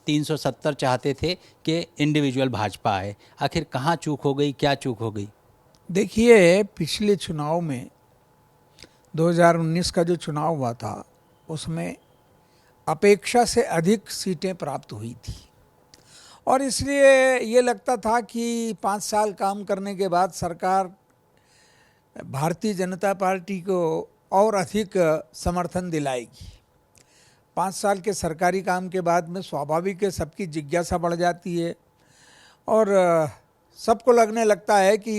370 चाहते थे कि इंडिविजुअल भाजपा है। आखिर कहाँ चूक हो गई, क्या चूक हो गई? देखिए, पिछले चुनाव में 2019 का जो चुनाव हुआ था उसमें अपेक्षा से अधिक सीटें प्राप्त हुई थी और इसलिए ये लगता था कि 5 साल काम करने के बाद सरकार भारतीय जनता पार्टी को और अधिक समर्थन दिलाएगी। 5 साल के सरकारी काम के बाद में स्वाभाविक है सबकी जिज्ञासा बढ़ जाती है और सबको लगने लगता है कि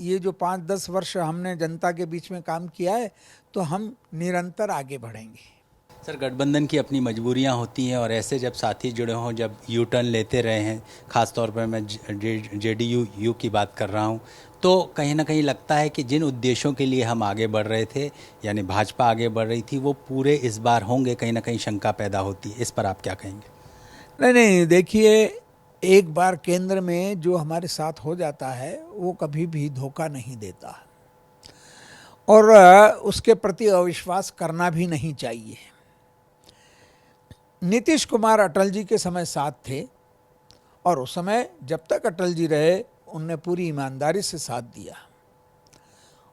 ये जो 5-10 वर्ष हमने जनता के बीच में काम किया है तो हम निरंतर आगे बढ़ेंगे। सर, गठबंधन की अपनी मजबूरियां होती हैं और ऐसे जब साथी जुड़े हों, जब यू टर्न लेते रहे हैं, ख़ासतौर पर मैं जेडीयू की बात कर रहा हूं, तो कहीं ना कहीं लगता है कि जिन उद्देश्यों के लिए हम आगे बढ़ रहे थे, यानी भाजपा आगे बढ़ रही थी, वो पूरे इस बार होंगे, कहीं ना कहीं शंका पैदा होती है। इस पर आप क्या कहेंगे? नहीं, देखिए, एक बार केंद्र में जो हमारे साथ हो जाता है वो कभी भी धोखा नहीं देता और उसके प्रति अविश्वास करना भी नहीं चाहिए। नीतीश कुमार अटल जी के समय साथ थे और उस समय जब तक अटल जी रहे उनने पूरी ईमानदारी से साथ दिया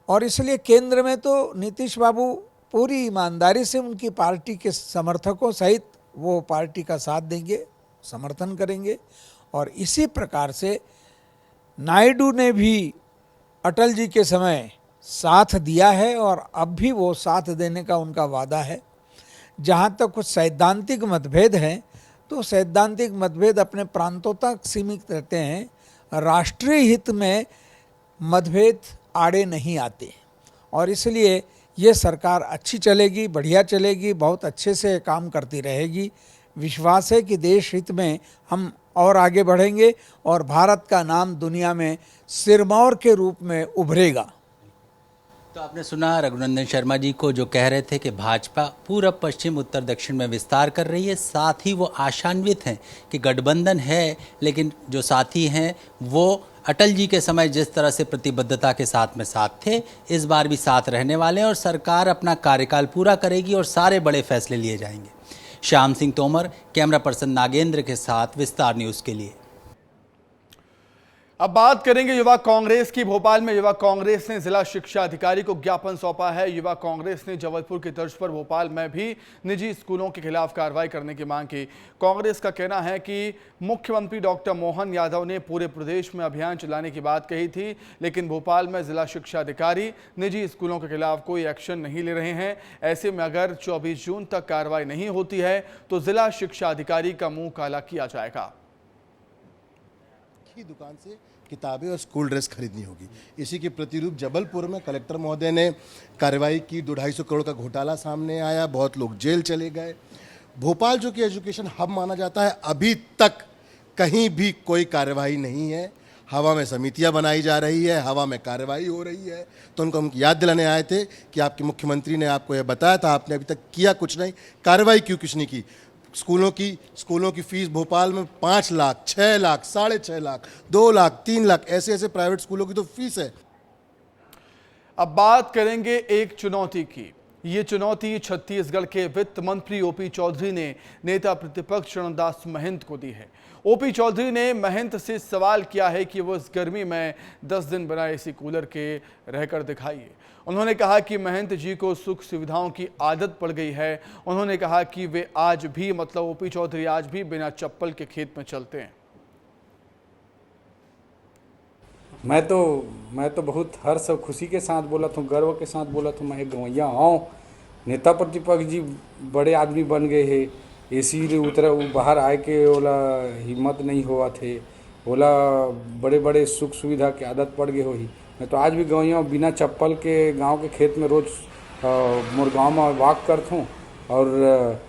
और इसलिए केंद्र में तो नीतीश बाबू पूरी ईमानदारी से उनकी पार्टी के समर्थकों सहित वो पार्टी का साथ देंगे, समर्थन करेंगे और इसी प्रकार से नायडू ने भी अटल जी के समय साथ दिया है और अब भी वो साथ देने का उनका वादा है। जहाँ तक कुछ सैद्धांतिक मतभेद हैं तो सैद्धांतिक मतभेद अपने प्रांतों तक सीमित रहते हैं, राष्ट्रीय हित में मतभेद आड़े नहीं आते और इसलिए ये सरकार अच्छी चलेगी, बढ़िया चलेगी, बहुत अच्छे से काम करती रहेगी। विश्वास है कि देश हित में हम और आगे बढ़ेंगे और भारत का नाम दुनिया में सिरमौर के रूप में उभरेगा। तो आपने सुना रघुनंदन शर्मा जी को जो कह रहे थे कि भाजपा पूरब पश्चिम उत्तर दक्षिण में विस्तार कर रही है। साथ ही वो आशान्वित हैं कि गठबंधन है, लेकिन जो साथी हैं वो अटल जी के समय जिस तरह से प्रतिबद्धता के साथ में साथ थे, इस बार भी साथ रहने वाले हैं और सरकार अपना कार्यकाल पूरा करेगी और सारे बड़े फैसले लिए जाएंगे। श्याम सिंह तोमर, कैमरा पर्सन नागेंद्र के साथ विस्तार न्यूज़ के लिए। अब बात करेंगे युवा कांग्रेस की। भोपाल में युवा कांग्रेस ने जिला शिक्षा अधिकारी को ज्ञापन सौंपा है। युवा कांग्रेस ने जबलपुर की तर्ज पर भोपाल में भी निजी स्कूलों के खिलाफ कार्रवाई करने की मांग की। कांग्रेस का कहना है कि मुख्यमंत्री डॉक्टर मोहन यादव ने पूरे प्रदेश में अभियान चलाने की बात कही थी, लेकिन भोपाल में जिला शिक्षा अधिकारी निजी स्कूलों के खिलाफ कोई एक्शन नहीं ले रहे हैं। ऐसे में अगर 24 जून तक कार्रवाई नहीं होती है तो जिला शिक्षा अधिकारी का मुंह काला किया जाएगा। की दुकान से किताबें और स्कूल ड्रेस खरीदनी होगी। इसी के प्रतिरूप जबलपुर में कलेक्टर महोदय ने कार्रवाई की। 250 करोड़ का घोटाला सामने आया, बहुत लोग जेल चले गए। भोपाल जो कि एजुकेशन हब माना जाता है, अभी तक कहीं भी कोई कार्रवाई नहीं है। हवा में समितियां बनाई जा रही है, हवा में कार्रवाई हो रही है। तो उनको हम याद दिलाने आए थे कि आपके मुख्यमंत्री ने आपको यह बताया था, आपने अभी तक किया कुछ नहीं। कार्रवाई क्यों कुछ नहीं की? स्कूलों की फीस भोपाल में 5 लाख, 6 लाख, 6.5 लाख, 2 लाख, 3 लाख, ऐसे प्राइवेट स्कूलों की तो फीस है। अब बात करेंगे एक चुनौती की। ये चुनौती छत्तीसगढ़ के वित्त मंत्री ओपी चौधरी ने नेता प्रतिपक्ष चरणदास महंत को दी है। ओपी चौधरी ने महंत से सवाल किया है कि वो इस गर्मी में 10 दिन बिना एसी कूलर के रहकर दिखाइए। उन्होंने कहा कि महंत जी को सुख सुविधाओं की आदत पड़ गई है। उन्होंने कहा कि वे आज भी, मतलब ओपी चौधरी आज भी बिना चप्पल के खेत में चलते हैं। मैं तो बहुत हर्ष और खुशी के साथ बोला था, गर्व के साथ बोला था, मैं एक गवैया हूँ। नेता प्रतिपक्ष जी बड़े आदमी बन गए हैं, इसीलिए उतरा बाहर आए के बोला हिम्मत नहीं हुआ थे, बोला बड़े बड़े सुख सुविधा की आदत पड़ गई हो ही। मैं तो आज भी गवैया हूँ, बिना चप्पल के गांव के खेत में रोज मुरगांव में वॉक करता हूँ और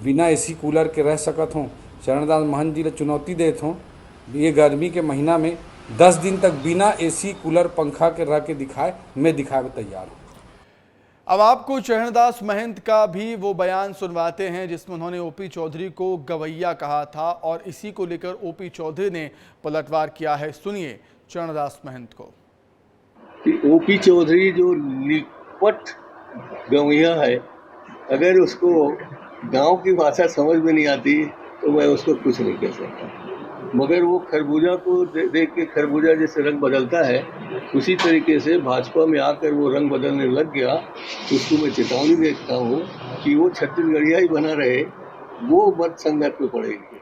बिना एसी कूलर के रह सकता हूँ। चरणदास महंत जी ने चुनौती देता हूँ, ये गर्मी के महीना में 10 दिन तक बिना एसी कूलर पंखा के रह के दिखाए, मैं दिखाए में तैयार हूँ। अब आपको चरणदास महंत का भी वो बयान सुनवाते हैं जिसमें उन्होंने ओपी चौधरी को गवैया कहा था और इसी को लेकर ओपी चौधरी ने पलटवार किया है। सुनिए चरणदास महंत को। कि ओपी चौधरी जो निपट गवैया है, अगर उसको गांव की भाषा समझ में नहीं आती तो मैं उसको कुछ नहीं कह सकता। मगर वो खरबूजा को देख के खरबूजा जैसे रंग बदलता है, उसी तरीके से भाजपा में आकर वो रंग बदलने लग गया। उसको मैं चेतावनी देता हूँ कि वो छत्तीसगढ़िया ही बना रहे, वो मत संगत में पड़ेगी।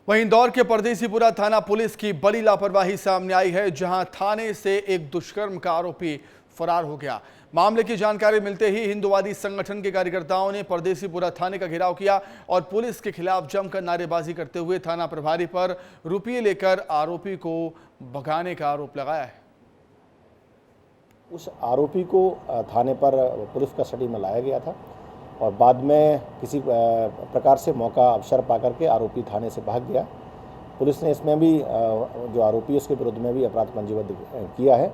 वहीं इंदौर के परदेसीपुरा थाना पुलिस की बड़ी लापरवाही सामने आई है, जहां थाने से एक दुष्कर्म का आरोपी फरार हो गया। मामले की जानकारी मिलते ही हिंदुवादी संगठन के कार्यकर्ताओं ने परदेसीपुरा थाने का घेराव किया और पुलिस के खिलाफ जमकर नारेबाजी करते हुए थाना प्रभारी पर रुपये लेकर आरोपी को भगाने का आरोप लगाया है। उस आरोपी को थाने पर पुलिस कस्टडी में लाया गया था और बाद में किसी प्रकार से मौका अवसर पाकर के आरोपी थाने से भाग गया। पुलिस ने इसमें भी जो आरोपी है उसके विरुद्ध में भी अपराध पंजीबद्ध किया है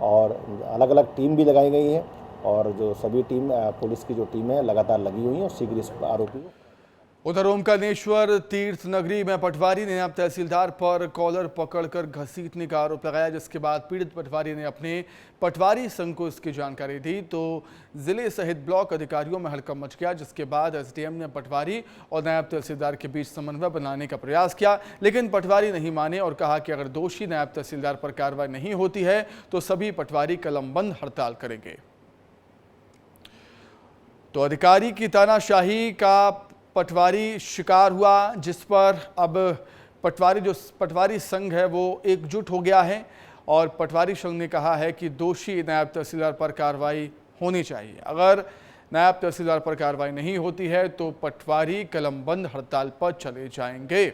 और अलग अलग टीम भी लगाई गई है और जो सभी टीम पुलिस की जो टीम है लगातार लगी हुई है और शीघ्र इस आरोपी को। उधर ओमकारेश्वर तीर्थ नगरी में पटवारी ने नायब तहसीलदार पर कॉलर पकड़कर घसीटने का आरोप लगाया, जिसके बाद पीड़ित पटवारी ने अपने पटवारी संघ को इसकी जानकारी दी तो जिले सहित ब्लॉक अधिकारियों में हड़कंप मच गया, जिसके बाद एसडीएम ने पटवारी और नायब तहसीलदार के बीच समन्वय बनाने का प्रयास किया, लेकिन पटवारी नहीं माने और कहा कि अगर दोषी नायब तहसीलदार पर कार्रवाई नहीं होती है तो सभी पटवारी कलमबंद हड़ताल करेंगे। तो अधिकारी की तानाशाही का पटवारी शिकार हुआ, जिस पर अब पटवारी संघ है वो एकजुट हो गया है और पटवारी संघ ने कहा है कि दोषी नायब तहसीलदार पर कार्रवाई होनी चाहिए। अगर नायब तहसीलदार पर कार्रवाई नहीं होती है तो पटवारी कलमबंद हड़ताल पर चले जाएंगे।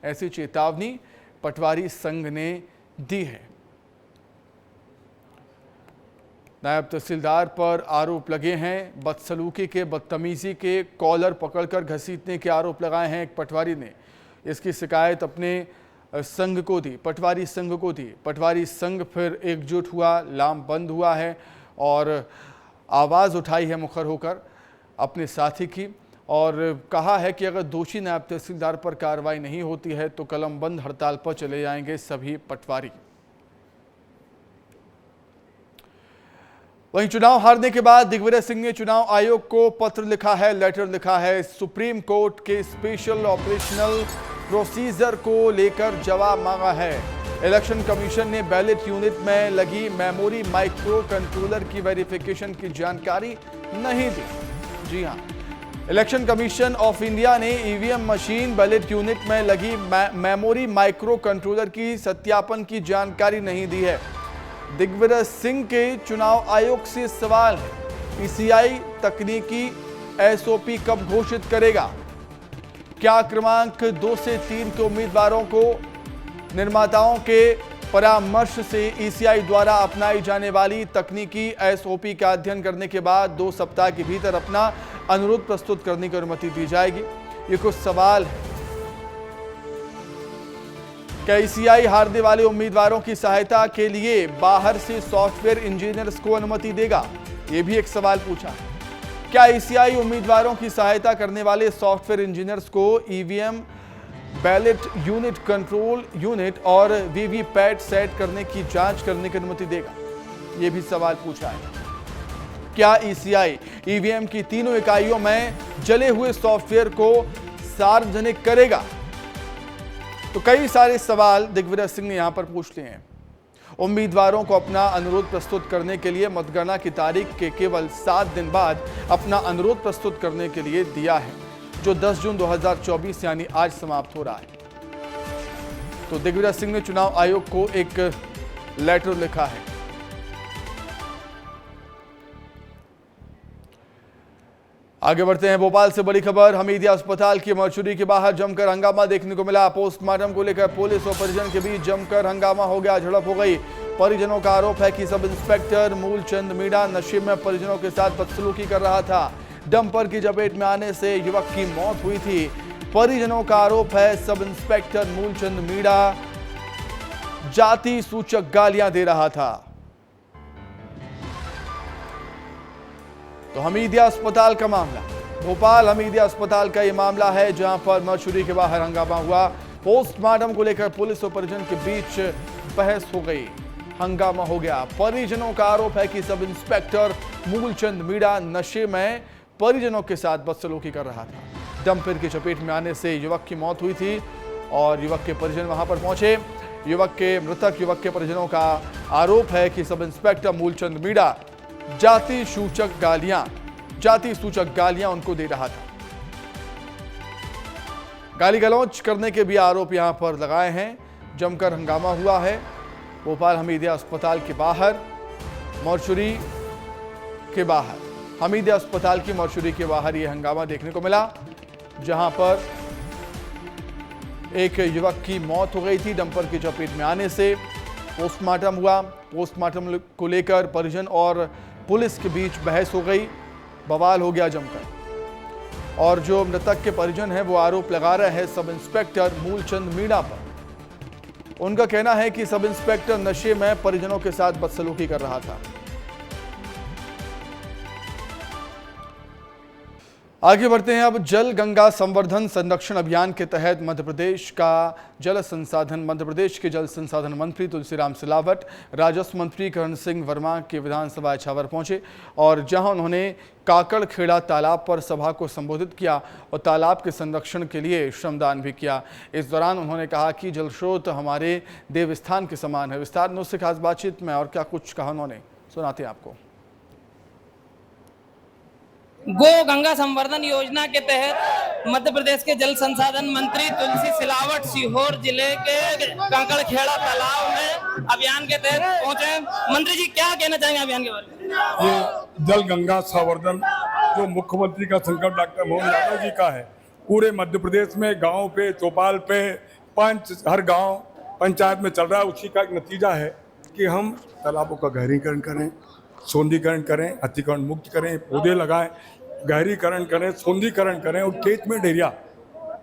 ऐसी चेतावनी पटवारी संघ ने दी है। नायब तहसीलदार पर आरोप लगे हैं बदसलूकी के, बदतमीजी के, कॉलर पकड़कर घसीटने के आरोप लगाए हैं एक पटवारी ने। इसकी शिकायत अपने संघ को दी, पटवारी संघ को दी। पटवारी संघ फिर एकजुट हुआ, लामबंद हुआ है और आवाज़ उठाई है मुखर होकर अपने साथी की और कहा है कि अगर दोषी नायब तहसीलदार पर कार्रवाई नहीं होती है तो कलमबंद हड़ताल पर चले जाएंगे सभी पटवारी। वहीं चुनाव हारने के बाद दिग्विजय सिंह ने चुनाव आयोग को पत्र लिखा है, लेटर लिखा है। सुप्रीम कोर्ट के स्पेशल ऑपरेशनल प्रोसीजर को लेकर जवाब मांगा है। इलेक्शन कमीशन ने बैलेट यूनिट में लगी मेमोरी माइक्रो कंट्रोलर की वेरिफिकेशन की जानकारी नहीं दी। जी हां, इलेक्शन कमीशन ऑफ इंडिया ने ईवीएम मशीन बैलेट यूनिट में लगी मेमोरी माइक्रो कंट्रोलर की सत्यापन की जानकारी नहीं दी है। दिग्विजय सिंह के चुनाव आयोग से सवाल है, पीसीआई तकनीकी एसओपी कब घोषित करेगा? क्या क्रमांक 2 से 3 के उम्मीदवारों को निर्माताओं के परामर्श से ईसीआई द्वारा अपनाई जाने वाली तकनीकी एसओपी का अध्ययन करने के बाद 2 सप्ताह के भीतर अपना अनुरोध प्रस्तुत करने की अनुमति दी जाएगी? ये कुछ सवाल है। क्या ईसीआई हारने वाले उम्मीदवारों की सहायता के लिए बाहर से सॉफ्टवेयर इंजीनियर्स को अनुमति देगा? ये भी एक सवाल पूछा। क्या ईसीआई उम्मीदवारों की सहायता करने वाले सॉफ्टवेयर इंजीनियर्स को EVM, ballot unit, control unit और वीवीपैट सेट करने की जांच करने की अनुमति देगा? यह भी सवाल पूछा है। क्या ईसीआई ईवीएम की तीनों इकाइयों में जले हुए सॉफ्टवेयर को सार्वजनिक करेगा? तो कई सारे सवाल दिग्विजय सिंह ने यहां पर पूछ लिए हैं। उम्मीदवारों को अपना अनुरोध प्रस्तुत करने के लिए मतगणना की तारीख के केवल 7 दिन बाद अपना अनुरोध प्रस्तुत करने के लिए दिया है, जो 10 जून 2024 यानी आज समाप्त हो रहा है। तो दिग्विजय सिंह ने चुनाव आयोग को एक लेटर लिखा है। आगे बढ़ते हैं। भोपाल से बड़ी खबर, हमीदिया अस्पताल की मर्चुरी के बाहर जमकर हंगामा देखने को मिला। पोस्टमार्टम को लेकर पुलिस और परिजन के बीच जमकर हंगामा हो गया, झड़प हो गई। परिजनों का आरोप है कि सब इंस्पेक्टर मूलचंद मीणा नशे में परिजनों के साथ बदसलूकी कर रहा था। डंपर की चपेट में आने से युवक की मौत हुई थी। परिजनों का आरोप है सब इंस्पेक्टर मूलचंद मीणा जाति सूचक गालियां दे रहा था। तो हमीदिया अस्पताल का मामला, भोपाल हमीदिया अस्पताल का यह मामला है, जहां पर मर्चुरी के बाहर हंगामा हुआ। पोस्टमार्टम को लेकर पुलिस और परिजन के बीच बहस हो गई, हंगामा हो गया। परिजनों का आरोप है कि सब इंस्पेक्टर मूलचंद मीणा नशे में परिजनों के साथ बदसलूकी कर रहा था। डंपर की चपेट में आने से युवक की मौत हुई थी और युवक के परिजन वहां पर पहुंचे। मृतक युवक के परिजनों का आरोप है कि सब इंस्पेक्टर मूलचंद मीणा जाति सूचक गालियां उनको दे रहा था। गाली गलौज करने के भी आरोप यहां पर लगाए हैं। जमकर हंगामा हुआ है भोपाल हमीदिया अस्पताल के बाहर, मॉर्चुरी के बाहर। हमीदिया अस्पताल की मॉर्चुरी के बाहर यह हंगामा देखने को मिला, जहां पर एक युवक की मौत हो गई थी डंपर की चपेट में आने से। पोस्टमार्टम हुआ। पोस्टमार्टम को लेकर परिजन और पुलिस के बीच बहस हो गई, बवाल हो गया जमकर। और जो मृतक के परिजन हैं वो आरोप लगा रहे हैं सब इंस्पेक्टर मूलचंद मीणा पर। उनका कहना है कि सब इंस्पेक्टर नशे में परिजनों के साथ बदसलूकी कर रहा था। आगे बढ़ते हैं अब। जल गंगा संवर्धन संरक्षण अभियान के तहत मध्य प्रदेश के जल संसाधन मंत्री तुलसीराम सिलावट राजस्व मंत्री करण सिंह वर्मा के विधानसभा इछावर पहुंचे और जहां उन्होंने काकड़खेड़ा तालाब पर सभा को संबोधित किया और तालाब के संरक्षण के लिए श्रमदान भी किया। इस दौरान उन्होंने कहा कि जल स्रोत हमारे देवस्थान के समान है। विस्तार में उससे खास बातचीत में और क्या कुछ कहा उन्होंने, सुनाते हैं आपको। गो गंगा संवर्धन योजना के तहत मध्य प्रदेश के जल संसाधन मंत्री तुलसी सिलावट सीहोर जिले के काकड़खेड़ा तालाब में अभियान के तहत पहुंचे। मंत्री जी क्या कहना चाहेंगे अभियान के बारे में? ये जल गंगा संवर्धन जो मुख्यमंत्री का संकल्प डॉक्टर मोहन यादव जी का है, पूरे मध्य प्रदेश में गाँव पे, चौपाल पे, हर गाँव पंचायत में चल रहा है। उसी का एक नतीजा है कि हम तालाबों का गहरीकरण करें, सौंदीकरण करें, अतिक्रमण मुक्त करें, पौधे लगाएं, गहरीकरण करें, सौंदीकरण करें और कैचमेंट एरिया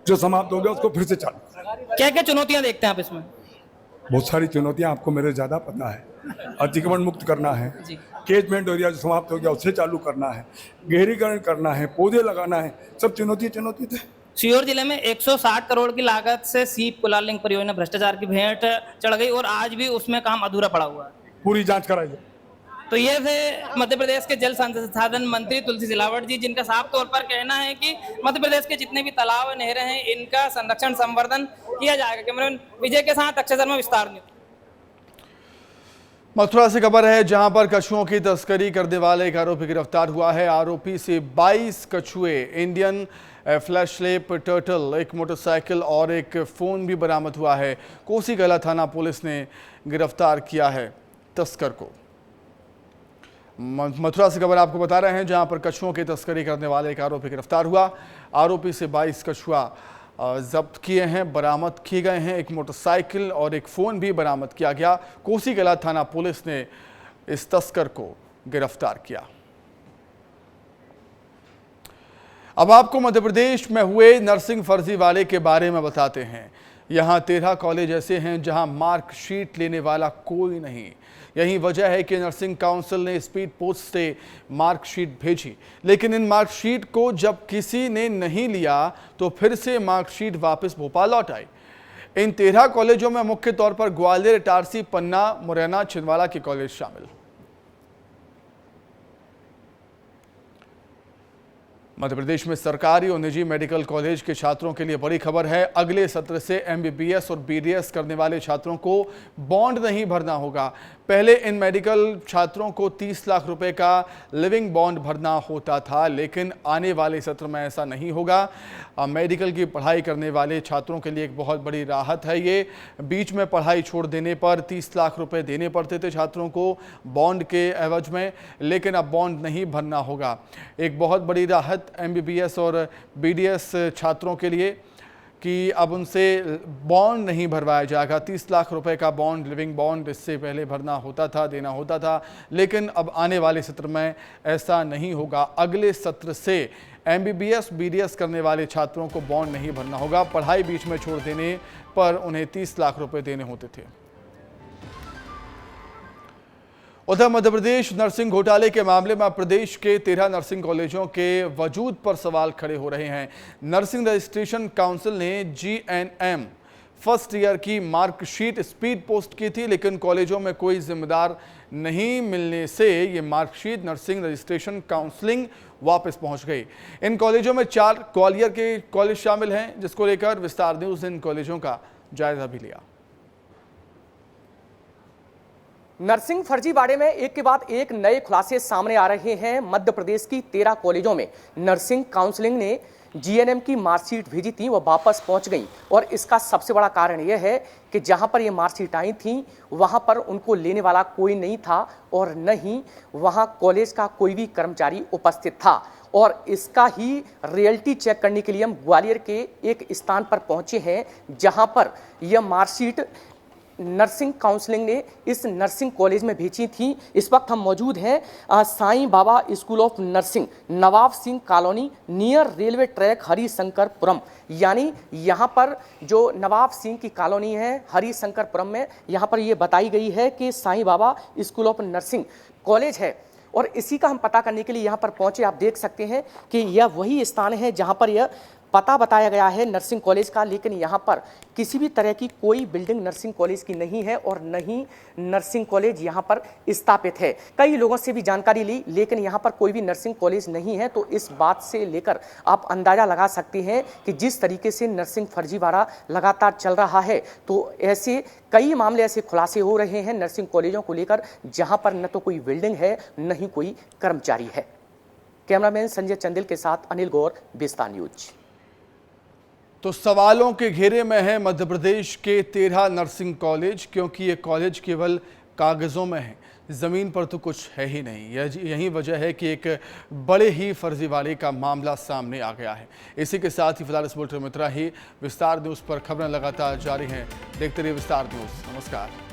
जो समाप्त हो गया उसको फिर से चालू करें। क्या क्या चुनौतियां देखते हैं आप इसमें? बहुत सारी चुनौतियां आपको मेरे ज़्यादा पता है। अतिक्रमण मुक्त करना है, केजमेंट एरिया जो समाप्त हो गया उसे चालू करना है, गहरीकरण करना है, पौधे लगाना है, सब चुनौती थे। सीहोर जिले में 160 करोड़ की लागत से सीप कुलाल लिंक परियोजना भ्रष्टाचार की भेंट चढ़ गई और आज भी उसमें काम अधूरा पड़ा हुआ है। पूरी जांच कराई जाए। तो ये थे मध्य प्रदेश के जल संसाधन मंत्री तुलसी सिलावट जी, जिनका साफ तौर पर कहना है कि मध्य प्रदेश के जितने भी तालाब नहरें हैं इनका संरक्षण संवर्धन किया जाएगा। कैमरामैन विजय के साथ अक्षय शर्मा, विस्तार न्यूज। मथुरा से खबर है जहां पर कछुओं की तस्करी करने वाले एक आरोपी गिरफ्तार हुआ है। आरोपी से 22 कछुए, इंडियन फ्लैशलेप टर्टल, एक मोटरसाइकिल और एक फोन भी बरामद हुआ है। कोसीकला थाना पुलिस ने गिरफ्तार किया है तस्कर को। मथुरा से खबर आपको बता रहे हैं जहां पर कछुओं की तस्करी करने वाले एक आरोपी गिरफ्तार हुआ। आरोपी से 22 कछुआ जब्त किए हैं, बरामद किए गए हैं। एक मोटरसाइकिल और एक फ़ोन भी बरामद किया गया। कोसीकला थाना पुलिस ने इस तस्कर को गिरफ्तार किया। अब आपको मध्य प्रदेश में हुए नर्सिंग फर्जीवाड़े के बारे में बताते हैं। यहाँ 13 कॉलेज ऐसे हैं जहाँ मार्कशीट लेने वाला कोई नहीं। यही वजह है कि नर्सिंग काउंसिल ने स्पीड पोस्ट से मार्कशीट भेजी, लेकिन इन मार्कशीट को जब किसी ने नहीं लिया तो फिर से मार्कशीट वापस भोपाल लौट आई। इन 13 कॉलेजों में मुख्य तौर पर ग्वालियर, इटारसी, पन्ना, मुरैना, छिंदवाड़ा के कॉलेज शामिल। मध्य प्रदेश में सरकारी और निजी मेडिकल कॉलेज के छात्रों के लिए बड़ी खबर है। अगले सत्र से एमबीबीएस और बीडीएस करने वाले छात्रों को बॉन्ड नहीं भरना होगा। पहले इन मेडिकल छात्रों को 30 लाख रुपए का लिविंग बॉन्ड भरना होता था, लेकिन आने वाले सत्र में ऐसा नहीं होगा। मेडिकल की पढ़ाई करने वाले छात्रों के लिए एक बहुत बड़ी राहत है ये। बीच में पढ़ाई छोड़ देने पर 30 लाख रुपए देने पड़ते थे छात्रों को बॉन्ड के एवज में, लेकिन अब बॉन्ड नहीं भरना होगा। एक बहुत बड़ी राहत एमबीबीएस और बीडीएस छात्रों के लिए कि अब उनसे बॉन्ड नहीं भरवाया जाएगा। 30 लाख रुपए का बॉन्ड, लिविंग बॉन्ड, इससे पहले भरना होता था, देना होता था, लेकिन अब आने वाले सत्र में ऐसा नहीं होगा। अगले सत्र से एमबीबीएस बीडीएस करने वाले छात्रों को बॉन्ड नहीं भरना होगा। पढ़ाई बीच में छोड़ देने पर उन्हें 30 लाख रुपए देने होते थे। उधर मध्य प्रदेश नर्सिंग घोटाले के मामले में प्रदेश के 13 नर्सिंग कॉलेजों के वजूद पर सवाल खड़े हो रहे हैं। नर्सिंग रजिस्ट्रेशन काउंसिल ने जीएनएम फर्स्ट ईयर की मार्कशीट स्पीड पोस्ट की थी, लेकिन कॉलेजों में कोई जिम्मेदार नहीं मिलने से ये मार्कशीट नर्सिंग रजिस्ट्रेशन काउंसलिंग वापस पहुंच गई। इन कॉलेजों में 4 ग्वालियर के कॉलेज शामिल हैं, जिसको लेकर विस्तार न्यूज इन कॉलेजों का जायजा भी लिया। नर्सिंग फर्जीवाड़े में एक के बाद एक नए खुलासे सामने आ रहे हैं। मध्य प्रदेश की 13 कॉलेजों में नर्सिंग काउंसलिंग ने जीएनएम की मार्कशीट भेजी थी, वो वापस पहुंच गई। और इसका सबसे बड़ा कारण यह है कि जहां पर ये मार्कशीट आई थी वहां पर उनको लेने वाला कोई नहीं था और न ही वहां कॉलेज का कोई भी कर्मचारी उपस्थित था। और इसका ही रियलिटी चेक करने के लिए हम ग्वालियर के एक स्थान पर पहुंचे हैं जहां पर यह मार्कशीट नर्सिंग काउंसलिंग ने इस नर्सिंग कॉलेज में भेजी थी। इस वक्त हम मौजूद हैं Sai Baba school of nursing, Nawab Singh colony, near railway track, Harishankarpuram. यानी यहाँ पर जो नवाब सिंह की कॉलोनी है हरिशंकरपुरम में, यहाँ पर ये बताई गई है कि Sai Baba school of nursing college है। और इसी का हम पता करने के लिए यहाँ पर पहुँचे। आप देख सकते हैं कि यह वही स्थान है जहाँ पर यह पता बताया गया है नर्सिंग कॉलेज का, लेकिन यहाँ पर किसी भी तरह की कोई बिल्डिंग नर्सिंग कॉलेज की नहीं है और न ही नर्सिंग कॉलेज यहाँ पर स्थापित है। कई लोगों से भी जानकारी ली, लेकिन यहाँ पर कोई भी नर्सिंग कॉलेज नहीं है। तो इस बात से लेकर आप अंदाजा लगा सकते हैं कि जिस तरीके से नर्सिंग फर्जीवाड़ा लगातार चल रहा है, तो ऐसे कई मामले ऐसे खुलासे हो रहे हैं नर्सिंग कॉलेजों को लेकर जहाँ पर न तो कोई बिल्डिंग है न ही कोई कर्मचारी है। कैमरामैन संजय चंदिल के साथ अनिल गौर, विस्तार न्यूज। तो सवालों के घेरे में है मध्य प्रदेश के 13 नर्सिंग कॉलेज, क्योंकि ये कॉलेज केवल कागज़ों में है, ज़मीन पर तो कुछ है ही नहीं। यही वजह है कि एक बड़े ही फर्जीवाड़े का मामला सामने आ गया है। इसी के साथ ही फिलहाल इस बुलेटिन में इतना ही। विस्तार न्यूज़ पर खबरें लगातार जारी हैं, देखते रहिए विस्तार न्यूज़। नमस्कार।